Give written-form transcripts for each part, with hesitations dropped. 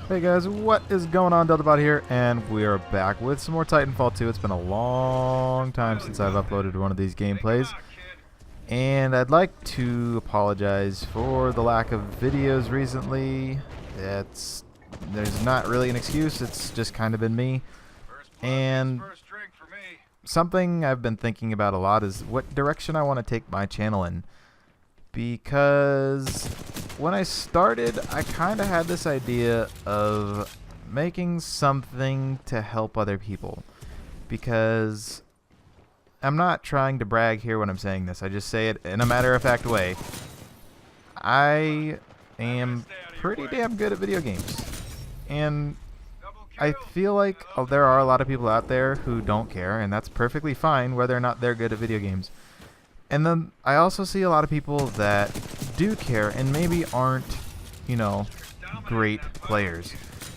Hey guys, what is going on? Deltabot here, and we are back with some more Titanfall 2. It's been a long time since I've uploaded one of these gameplays, and I'd like to apologize for the lack of videos recently. There's not really an excuse, it's just kind of been me. And something I've been thinking about a lot is what direction I want to take my channel in. Because when I started, I kind of had this idea of making something to help other people. Because I'm not trying to brag here when I'm saying this. I just say it in a matter-of-fact way. I am pretty damn good at video games. And I feel like there are a lot of people out there who don't care, and that's perfectly fine whether or not they're good at video games. And then I also see a lot of people that do care and maybe aren't, great players.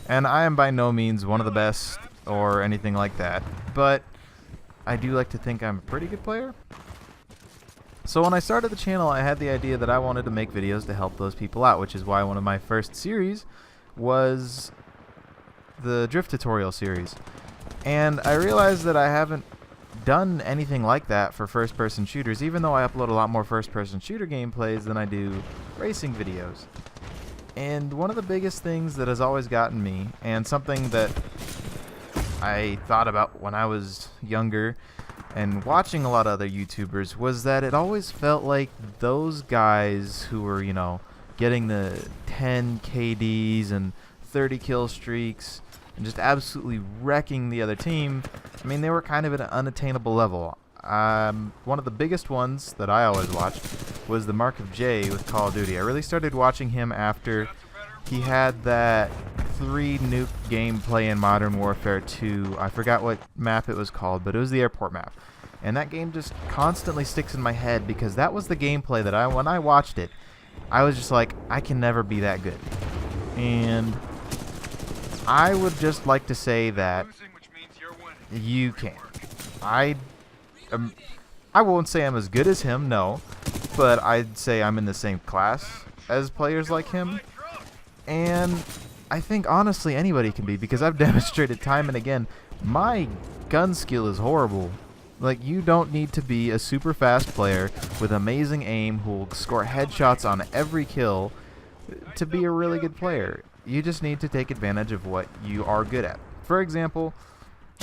And I am by no means one of the best or anything like that, but I do like to think I'm a pretty good player. So when I started the channel, I had the idea that I wanted to make videos to help those people out, which is why one of my first series was the drift tutorial series. And I realized that I haven't done anything like that for first-person shooters, even though I upload a lot more first-person shooter gameplays than I do racing videos. And one of the biggest things that has always gotten me, and something that I thought about when I was younger and watching a lot of other YouTubers, was that it always felt like those guys who were, getting the 10 KDs and 30 kill streaks and just absolutely wrecking the other team, I mean, they were kind of at an unattainable level. One of the biggest ones that I always watched was the Mark of J with Call of Duty. I really started watching him after he had that 3-nuke gameplay in Modern Warfare 2. I forgot what map it was called, but it was the airport map. And that game just constantly sticks in my head because that was the gameplay that when I watched it, I was just like, I can never be that good. And I would just like to say that you can. I won't say I'm as good as him, no, but I'd say I'm in the same class as players like him. And I think honestly anybody can be, because I've demonstrated time and again, my gun skill is horrible. Like, you don't need to be a super fast player with amazing aim who will score headshots on every kill to be a really good player. You just need to take advantage of what you are good at. For example,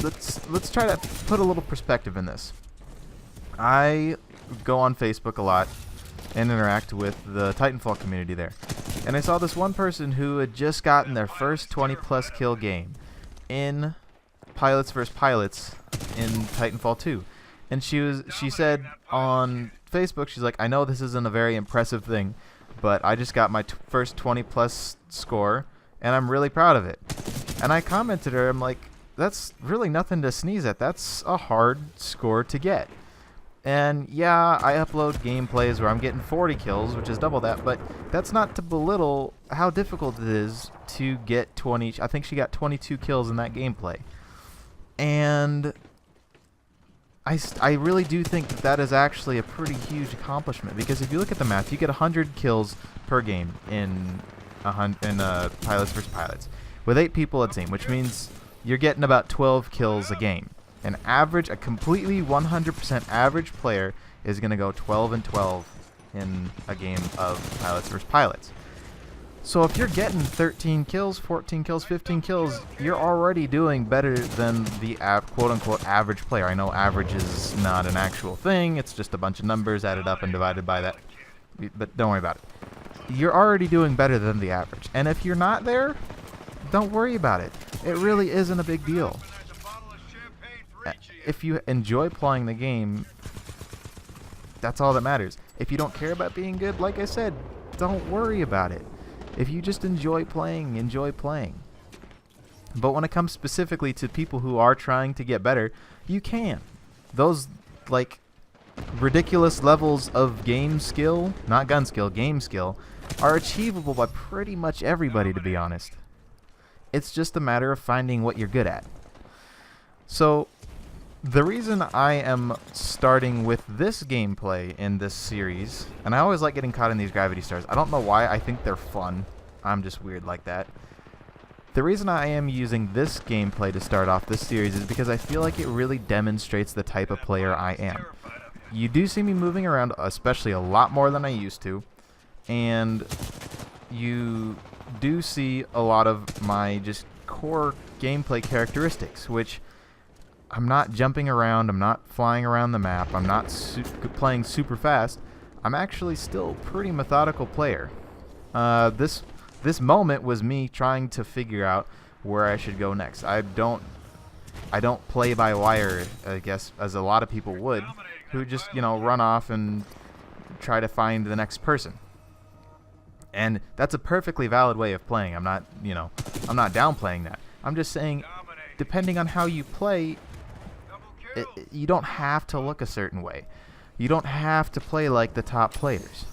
let's try to put a little perspective in this. I go on Facebook a lot and interact with the Titanfall community there. And I saw this one person who had just gotten their first 20+ kill game in Pilots vs. Pilots in Titanfall 2. And she said on Facebook, she's like, I know this isn't a very impressive thing, but I just got my first 20+ score, and I'm really proud of it. And I commented her, I'm like, that's really nothing to sneeze at. That's a hard score to get. And yeah, I upload gameplays where I'm getting 40 kills, which is double that, but that's not to belittle how difficult it is to get 20. I think she got 22 kills in that gameplay. And I really do think that is actually a pretty huge accomplishment, because if you look at the math, you get 100 kills per game in Pilots vs. Pilots with 8 people a team, which means you're getting about 12 kills a game. A completely 100% average player is going to go 12 and 12 in a game of Pilots vs. Pilots. So if you're getting 13 kills, 14 kills, 15 kills, you're already doing better than the quote-unquote average player. I know average is not an actual thing. It's just a bunch of numbers added up and divided by that. But don't worry about it. You're already doing better than the average. And if you're not there, don't worry about it. It really isn't a big deal. If you enjoy playing the game, that's all that matters. If you don't care about being good, like I said, don't worry about it. If you just enjoy playing, enjoy playing. But when it comes specifically to people who are trying to get better, you can. Those, like, ridiculous levels of game skill, not gun skill, game skill, are achievable by pretty much everybody, to be honest. It's just a matter of finding what you're good at. So the reason I am starting with this gameplay in this series, and I always like getting caught in these gravity stars. I don't know why, I think they're fun. I'm just weird like that. The reason I am using this gameplay to start off this series is because I feel like it really demonstrates the type of player I am. You do see me moving around, especially a lot more than I used to, and you do see a lot of my just core gameplay characteristics, which I'm not jumping around, I'm not flying around the map, I'm not playing super fast. I'm actually still a pretty methodical player. This moment was me trying to figure out where I should go next. I don't play by wire, I guess, as a lot of people would, who just, you know, run off and try to find the next person. And that's a perfectly valid way of playing. I'm not downplaying that. I'm just saying, depending on how you play, you don't have to look a certain way. You don't have to play like the top players.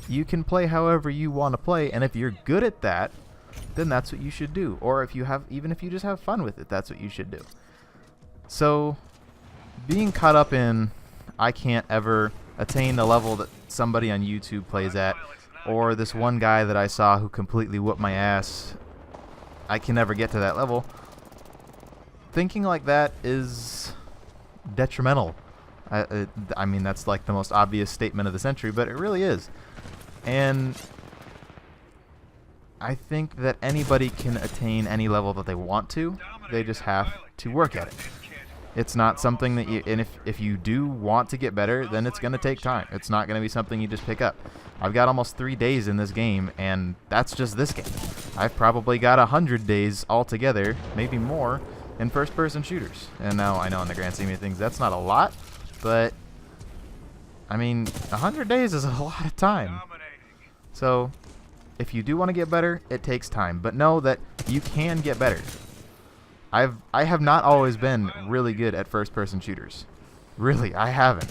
You can play however you want to play, and if you're good at that, then that's what you should do. Or even if you just have fun with it, that's what you should do. So, being caught up in I can't ever attain the level that somebody on YouTube plays at, or this one guy that I saw who completely whooped my ass, I can never get to that level. Thinking like that is detrimental. I mean, that's like the most obvious statement of the century, but it really is. And I think that anybody can attain any level that they want to. They just have to work at it. It's not something that you, and if you do want to get better, then it's going to take time. It's not going to be something you just pick up. I've got almost 3 days in this game, and that's just this game. I've probably got 100 days altogether, maybe more, in first-person shooters. And now I know in the grand scheme of things that's not a lot, but I mean, 100 days is a lot of time. So if you do want to get better, it takes time, but know that you can get better. I have not always been really good at first-person shooters. Really, I haven't.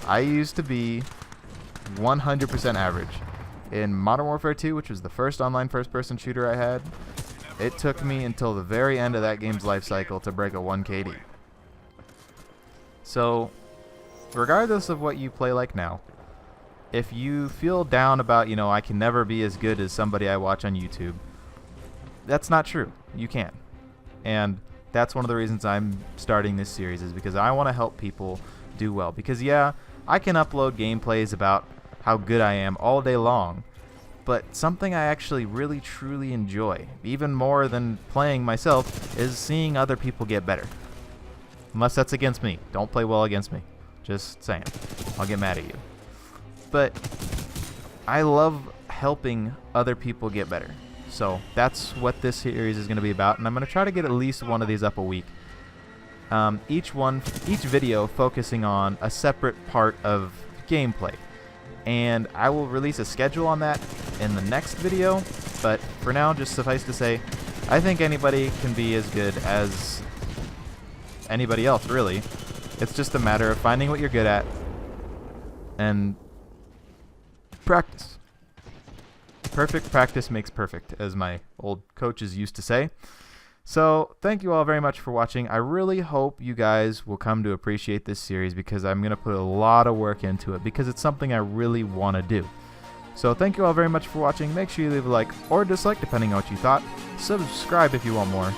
I used to be 100% average. In Modern Warfare 2, which was the first online first-person shooter I had, it took me until the very end of that game's life cycle to break a 1 KD. So, regardless of what you play like now, if you feel down about, you know, I can never be as good as somebody I watch on YouTube, that's not true. You can. And that's one of the reasons I'm starting this series, is because I want to help people do well. Because yeah, I can upload gameplays about how good I am all day long, but something I actually really truly enjoy, even more than playing myself, is seeing other people get better. Unless that's against me. Don't play well against me. Just saying. I'll get mad at you. But I love helping other people get better. So that's what this series is going to be about, and I'm going to try to get at least one of these up a week. Each video focusing on a separate part of gameplay. And I will release a schedule on that in the next video, but for now, just suffice to say, I think anybody can be as good as anybody else, really. It's just a matter of finding what you're good at and practice. Perfect practice makes perfect, as my old coaches used to say. So, thank you all very much for watching. I really hope you guys will come to appreciate this series, because I'm going to put a lot of work into it, because it's something I really want to do. So, thank you all very much for watching. Make sure you leave a like or dislike, depending on what you thought. Subscribe if you want more.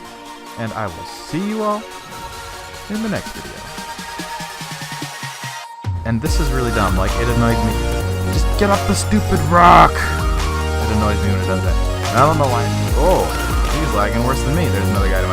And I will see you all in the next video. And this is really dumb. Like, it annoyed me. Just get off the stupid rock! It annoys me when it does that. And I don't know why. Oh, he's lagging worse than me. There's another guy to